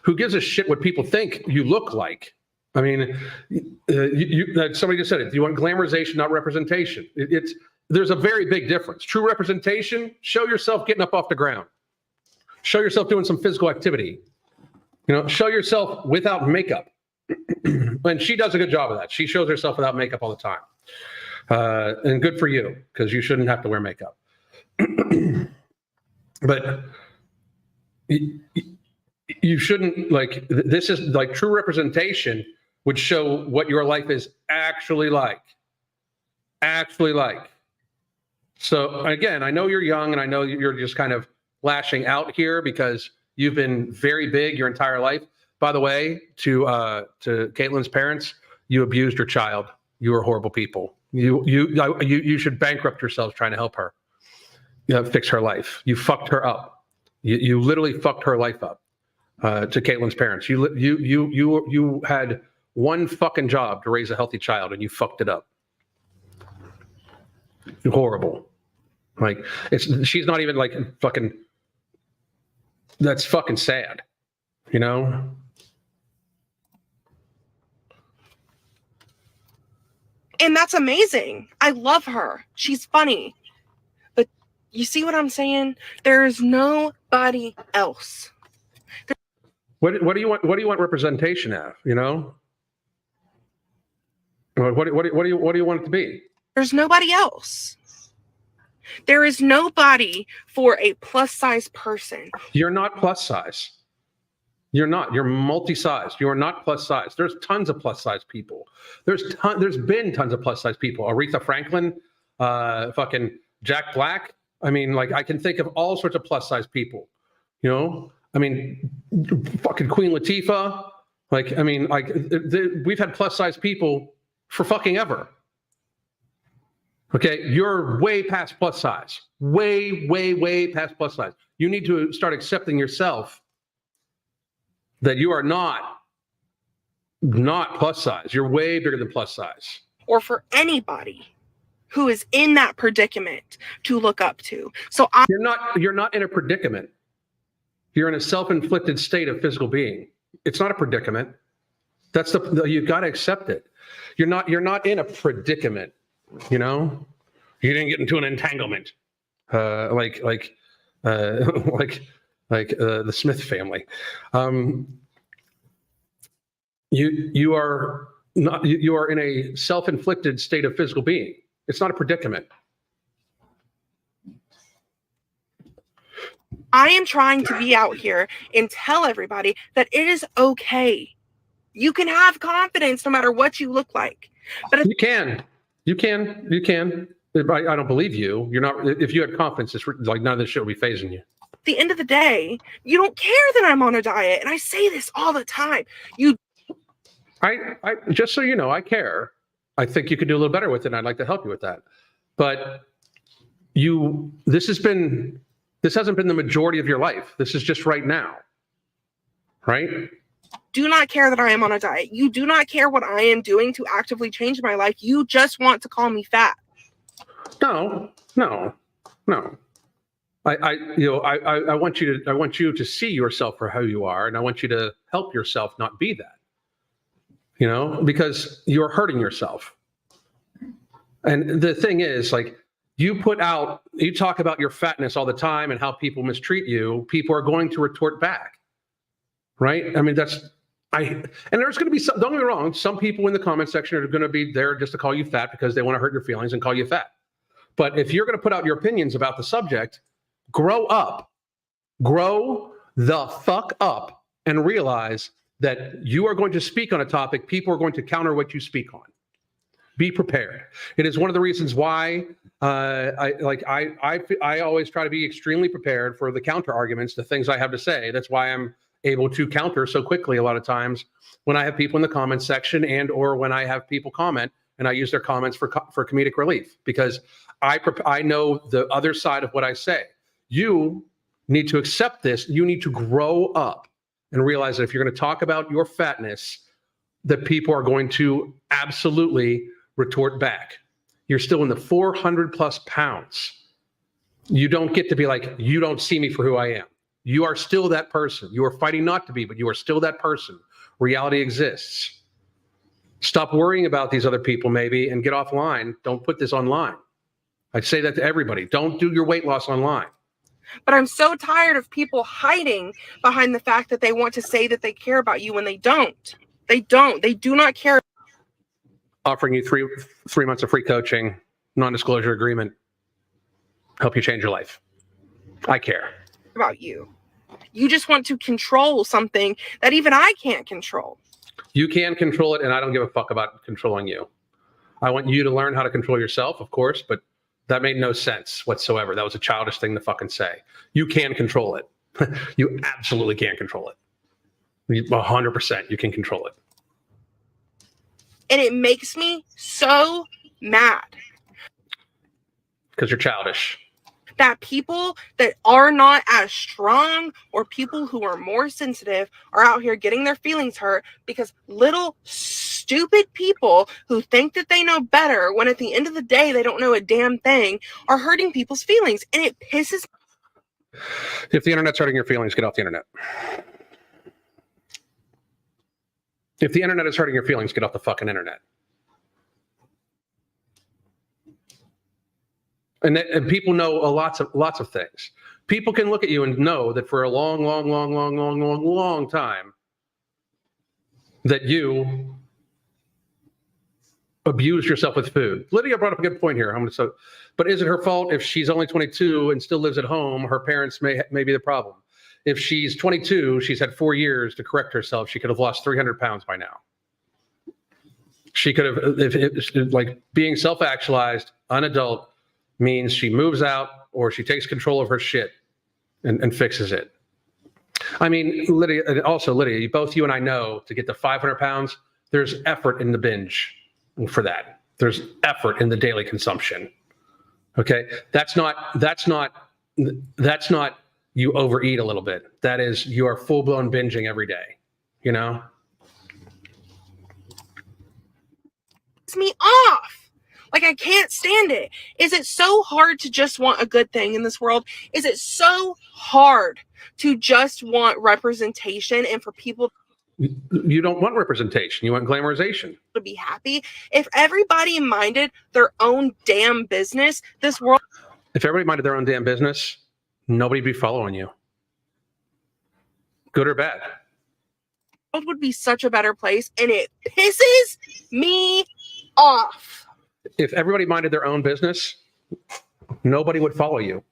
Who gives a shit what people think you look like? I mean, somebody just said it. You want glamorization, not representation. There's a very big difference. True representation, show yourself getting up off the ground. Show yourself doing some physical activity. Show yourself without makeup. And she does a good job of that. She shows herself without makeup all the time. And good for you, because you shouldn't have to wear makeup. But you shouldn't, like, this is like true representation would show what your life is actually like. So again, I know you're young and I know you're just kind of lashing out here because you've been very big your entire life. By the way, to Caitlyn's parents, you abused your child. You were horrible people. You should bankrupt yourselves trying to help her. Fix her life. You fucked her up. You literally fucked her life up. To Caitlyn's parents, you had one fucking job to raise a healthy child, and you fucked it up. You're horrible. Like, she's not even like fucking. That's fucking sad. And that's amazing. I love her. She's funny. But you see what I'm saying? There's nobody else. What do you want? What do you want representation of? What do you want it to be? There's nobody else. There is nobody for a plus size person. You're not plus size. You're not. You're multi-sized. You are not plus size. There's tons of plus size people. There's been tons of plus size people. Aretha Franklin, fucking Jack Black. I mean, like, I can think of all sorts of plus size people. I mean, fucking Queen Latifah. Like, I mean, like, we've had plus size people for fucking ever. Okay, you're way past plus size. Way past plus size. You need to start accepting yourself that you are not plus size. You're way bigger than plus size. Or for anybody who is in that predicament to look up to. So you're not in a predicament. You're in a self-inflicted state of physical being. It's not a predicament. You've got to accept it. You're not in a predicament. You didn't get into an entanglement, like the Smith family. You are not. You are in a self-inflicted state of physical being. It's not a predicament. I am trying to be out here and tell everybody that it is okay. You can have confidence no matter what you look like. But you can. I don't believe you. You're not. If you had confidence, it's like none of this shit would be phasing you. At the end of the day, you don't care that I'm on a diet, and I say this all the time. I just so you know, I care. I think you could do a little better with it, and I'd like to help you with that. But this hasn't been the majority of your life. This is just right now. Right? Do not care that I am on a diet. You do not care what I am doing to actively change my life. You just want to call me fat. No. I want you to see yourself for how you are, and I want you to help yourself not be that. Because you're hurting yourself. And the thing is, like, you talk about your fatness all the time and how people mistreat you. People are going to retort back. Right? I mean, and there's going to be some, don't get me wrong, some people in the comment section are going to be there just to call you fat because they want to hurt your feelings and call you fat. But if you're going to put out your opinions about the subject, grow up. Grow the fuck up and realize that you are going to speak on a topic, people are going to counter what you speak on. Be prepared. It is one of the reasons why I always try to be extremely prepared for the counter arguments, the things I have to say. That's why I'm able to counter so quickly a lot of times when I have people in the comments section and or when I have people comment and I use their comments for comedic relief, because I know the other side of what I say. You need to accept this. You need to grow up and realize that if you're going to talk about your fatness, that people are going to absolutely retort back. You're still in the 400 plus pounds. You don't get to be like, you don't see me for who I am. You are still that person. You are fighting not to be, but you are still that person. Reality exists. Stop worrying about these other people maybe and get offline. Don't put this online. I say that to everybody. Don't do your weight loss online. But I'm so tired of people hiding behind the fact that they want to say that they care about you when they don't. They don't. They do not care. Offering you three months of free coaching, non-disclosure agreement, help you change your life. I care about you. You just want to control something that even I can't control. You can control it, and I don't give a fuck about controlling you. I want you to learn how to control yourself, of course, but that made no sense whatsoever. That was a childish thing to fucking say. You can control it. You absolutely can control it. 100% you can control it. And it makes me so mad. Because you're childish. That people that are not as strong or people who are more sensitive are out here getting their feelings hurt because little stupid people who think that they know better when at the end of the day they don't know a damn thing are hurting people's feelings. And it pisses me. If the internet's hurting your feelings, get off the internet. If the internet is hurting your feelings, get off the fucking internet. And people know lots of things. People can look at you and know that for a long time that you abused yourself with food. Lydia brought up a good point here. But is it her fault if she's only 22 and still lives at home? Her parents may be the problem. If she's 22, she's had 4 years to correct herself. She could have lost 300 pounds by now. She could have, like being self-actualized, an adult, means she moves out or she takes control of her shit and fixes it. I mean, Lydia, and also Lydia, both you and I know to get to 500 pounds, there's effort in the binge for that. There's effort in the daily consumption. Okay. That's not you overeat a little bit. That is, you are full blown binging every day, you know? It's me off. Like, I can't stand it. Is it so hard to just want a good thing in this world? Is it so hard to just want representation and for people? You don't want representation. You want glamorization. To be happy. If everybody minded their own damn business, this world. If everybody minded their own damn business, nobody'd be following you. Good or bad. The world would be such a better place, and it pisses me off. If everybody minded their own business, nobody would follow you.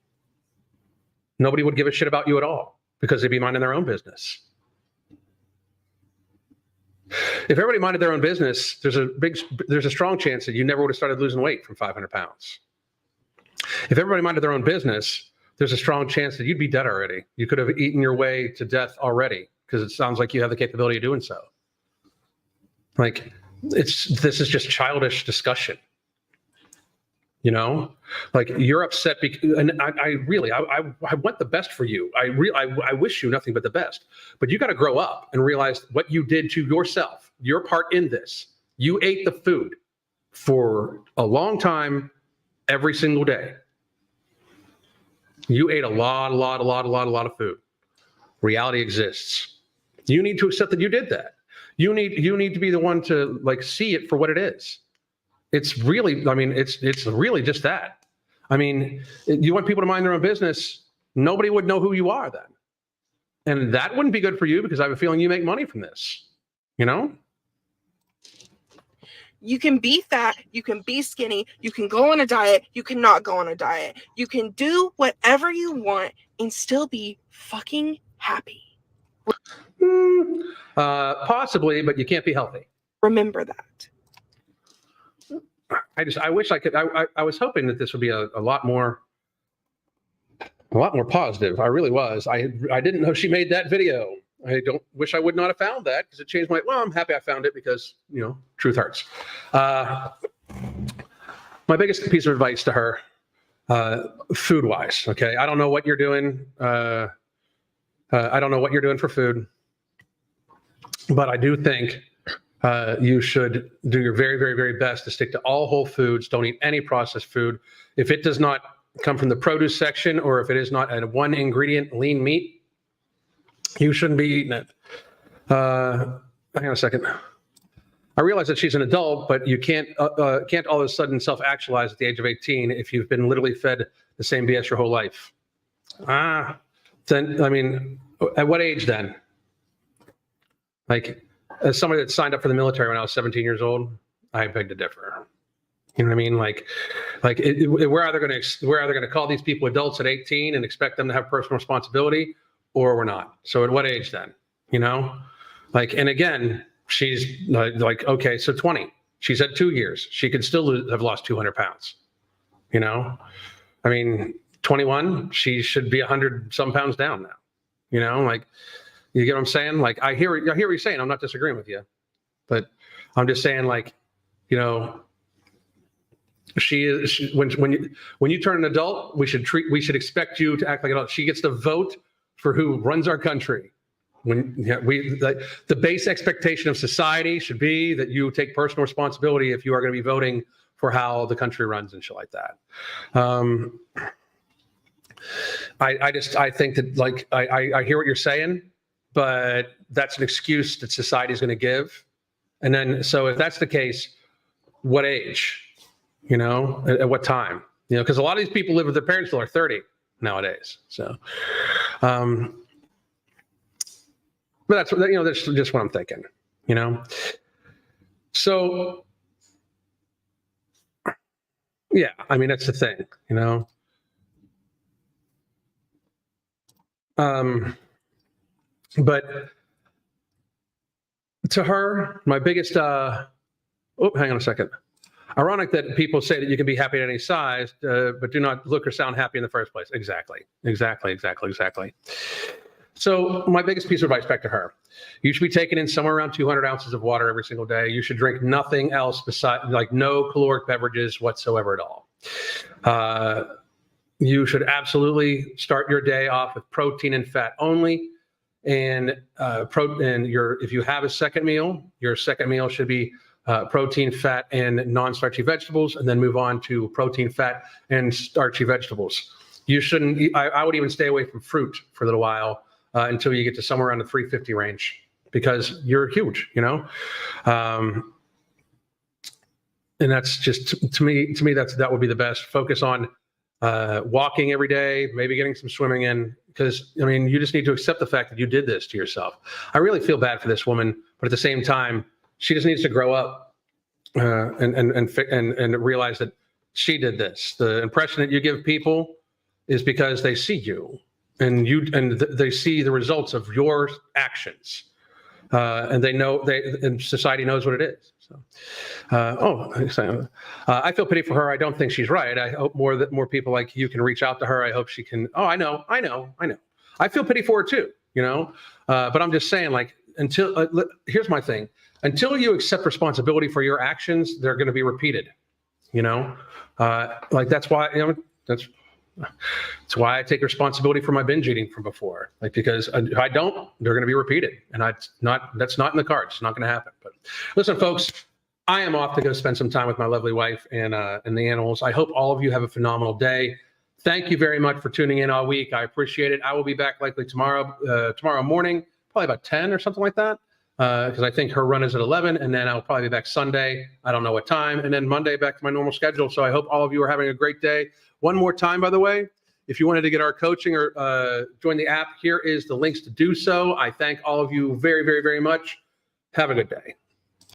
Nobody would give a shit about you at all because they'd be minding their own business. If everybody minded their own business, there's a strong chance that you never would have started losing weight from 500 pounds. If everybody minded their own business, there's a strong chance that you'd be dead already. You could have eaten your way to death already because it sounds like you have the capability of doing so. Like, this is just childish discussion. You know, like you're upset because, and I want the best for you. I wish you nothing but the best, but you got to grow up and realize what you did to yourself, your part in this. You ate the food for a long time, every single day. You ate a lot of food. Reality exists. You need to accept that you did that. You need to be the one to like see it for what it is. It's really, I mean, it's really just that. I mean, you want people to mind their own business, nobody would know who you are then. And that wouldn't be good for you because I have a feeling you make money from this, you know? You can be fat, you can be skinny, you can go on a diet, you cannot go on a diet. You can do whatever you want and still be fucking happy. Possibly, but you can't be healthy. Remember that. I wish I could. I was hoping that this would be a lot more positive. I really was. I didn't know she made that video. I don't wish I would not have found that because it changed my. Well, I'm happy I found it because truth hurts. My biggest piece of advice to her, food-wise. Okay, I don't know what you're doing. I don't know what you're doing for food, but I do think you should do your very, very, very best to stick to all whole foods. Don't eat any processed food. If it does not come from the produce section, or if it is not a one ingredient lean meat, you shouldn't be eating it. Hang on a second. I realize that she's an adult, but you can't all of a sudden self-actualize at the age of 18 if you've been literally fed the same BS your whole life. Then, I mean, at what age then? Like, as somebody that signed up for the military when I was 17 years old, I beg to differ. You know what I mean? We're either going to call these people adults at 18 and expect them to have personal responsibility, or we're not. So at what age then? And again, she's okay, so 20. She's had 2 years. She could still have lost 200 pounds. I mean, 21, she should be 100 some pounds down now. You get what I'm saying? I hear what you're saying. I'm not disagreeing with you, but I'm just saying, when you turn an adult, we should expect you to act like an adult. She gets to vote for who runs our country. The base expectation of society should be that you take personal responsibility if you are going to be voting for how the country runs and shit like that. I think that I hear what you're saying, but that's an excuse that society is going to give. And then, so if that's the case, what age? At what time? Because a lot of these people live with their parents till they're 30 nowadays. So, but that's just what I'm thinking. So, yeah, I mean, that's the thing. But to her, my biggest hang on a second. Ironic that people say that you can be happy at any size, but do not look or sound happy in the first place. Exactly. So my biggest piece of advice back to her: you should be taking in somewhere around 200 ounces of water every single day. You should drink nothing else besides, no caloric beverages whatsoever at all. You should absolutely start your day off with protein and fat only. And if you have a second meal, your second meal should be protein, fat, and non-starchy vegetables, and then move on to protein, fat, and starchy vegetables. You shouldn't. I would even stay away from fruit for a little while until you get to somewhere around the 350 range, because you're huge, and that's just to me that would be the best. Focus on walking every day, maybe getting some swimming in, because you just need to accept the fact that you did this to yourself. I really feel bad for this woman, but at the same time, she just needs to grow up and realize that she did this. The impression that you give people is because they see you, and they see the results of your actions, and they know and society knows what it is. So, I feel pity for her. I don't think she's right. I hope more people like you can reach out to her. I hope she can. Oh, I know. I feel pity for her too. But I'm just saying, here's my thing. Until you accept responsibility for your actions, they're going to be repeated. That's why that's why I take responsibility for my binge eating from before. Because if I don't, they're going to be repeated, and that's not in the cards. It's not going to happen. But listen, folks, I am off to go spend some time with my lovely wife and the animals. I hope all of you have a phenomenal day. Thank you very much for tuning in all week. I appreciate it. I will be back likely tomorrow morning, probably about 10 or something like that. Because I think her run is at 11, and then I'll probably be back Sunday. I don't know what time, and then Monday back to my normal schedule. So I hope all of you are having a great day. One more time, by the way, if you wanted to get our coaching or join the app, here is the links to do so. I thank all of you very, very, very much. Have a good day.